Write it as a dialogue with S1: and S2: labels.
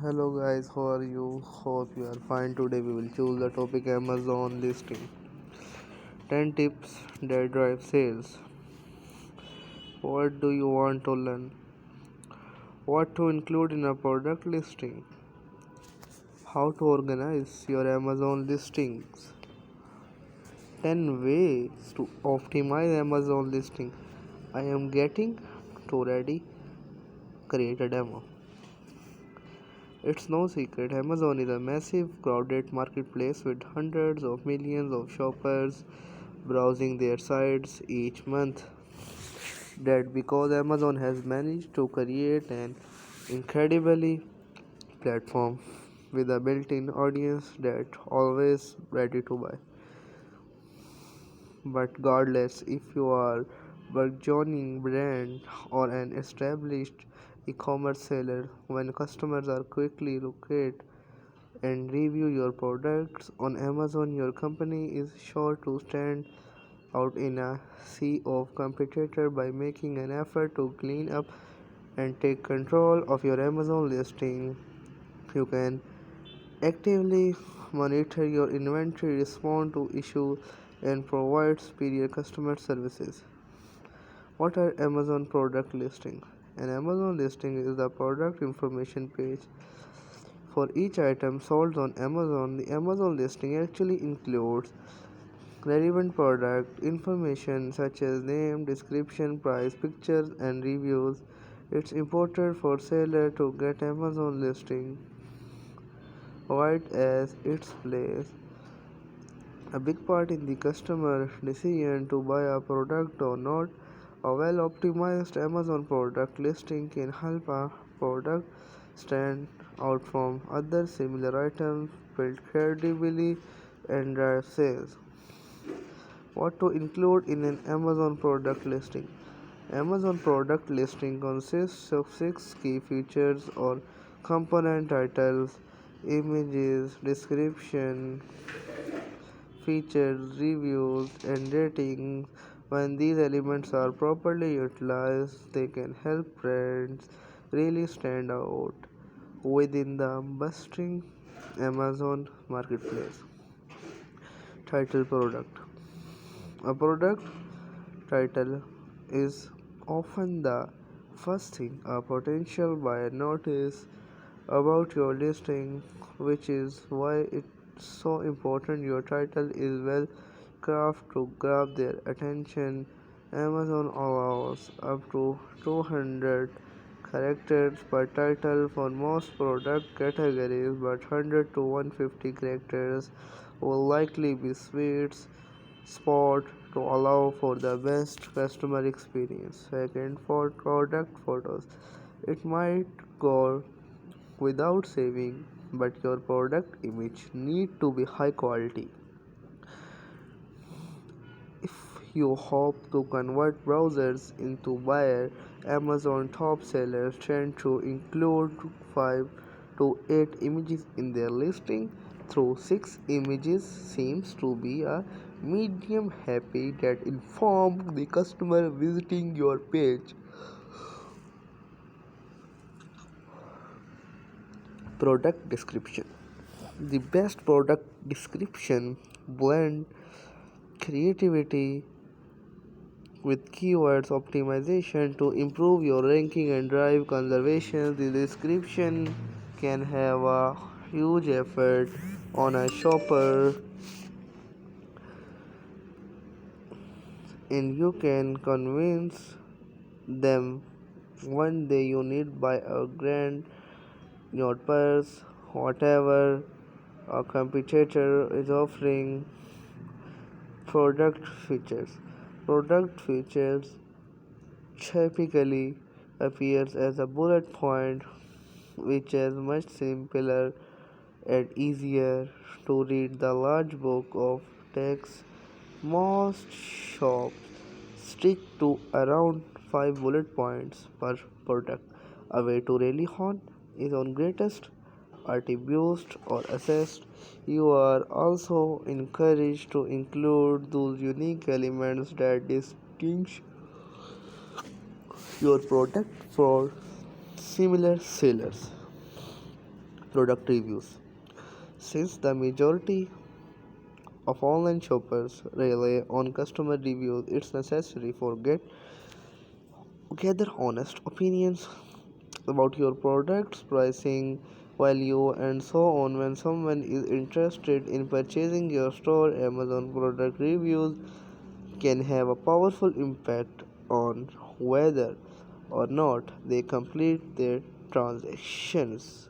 S1: Hello guys, how are you? Hope you are fine. Today we will choose the topic Amazon listing. 10 tips that drive sales. What do you want to learn? What to include in a product listing? How to organize your Amazon listings? 10 ways to optimize Amazon listing. I am getting to ready. Create a demo. It's no secret, Amazon is a massive, crowded marketplace with hundreds of millions of shoppers browsing their sites each month. That because Amazon has managed to create an incredibly platform with a built-in audience that always ready to buy. But regardless if you are burgeoning brand or an established e-commerce seller, when customers are quickly locate and review your products on Amazon, your company is sure to stand out in a sea of competitors by making an effort to clean up and take control of your Amazon listing. You can actively monitor your inventory, respond to issues, and provide superior customer services. What are Amazon product listings? An Amazon listing is the product information page for each item sold on Amazon. The Amazon listing actually includes relevant product information such as name, description, price, pictures, and reviews. It's important for seller to get Amazon listing right as its plays a big part in the customer decision to buy a product or not. A well-optimized Amazon product listing can help a product stand out from other similar items, build credibility, and drive sales. What to include in an Amazon product listing? Amazon product listing consists of 6 key features or component titles, images, description, features, reviews, and ratings. When these elements are properly utilized, they can help brands really stand out within the bustling Amazon marketplace. Title product. A product title is often the first thing a potential buyer notices about your listing, which is why it's so important your title is well crafted to grab their attention. Amazon allows up to 200 characters per title for most product categories, but 100 to 150 characters will likely be sweet spot to allow for the best customer experience. Second, for product photos, it might go without saving, but your product image need to be high quality if you hope to convert browsers into buyer. Amazon top sellers tend to include 5 to 8 images in their listing, though 6 images seems to be a medium happy that inform the customer visiting your page. Product description. The best product description blend creativity with keywords optimization to improve your ranking and drive conservation. The description can have a huge effect on a shopper, and you can convince them one day you need buy a grand your purse whatever a competitor is offering. Product features typically appears as a bullet point, which is much simpler and easier to read the large book of text. Most shops stick to around 5 bullet points per product. A way to really hone is on greatest attributes or assets. You are also encouraged to include those unique elements that distinguish your product from similar sellers. Product reviews. Since the majority of online shoppers rely on customer reviews, it's necessary for gather honest opinions about your products, pricing, value, and so on. When someone is interested in purchasing your store, Amazon product reviews can have a powerful impact on whether or not they complete their transactions.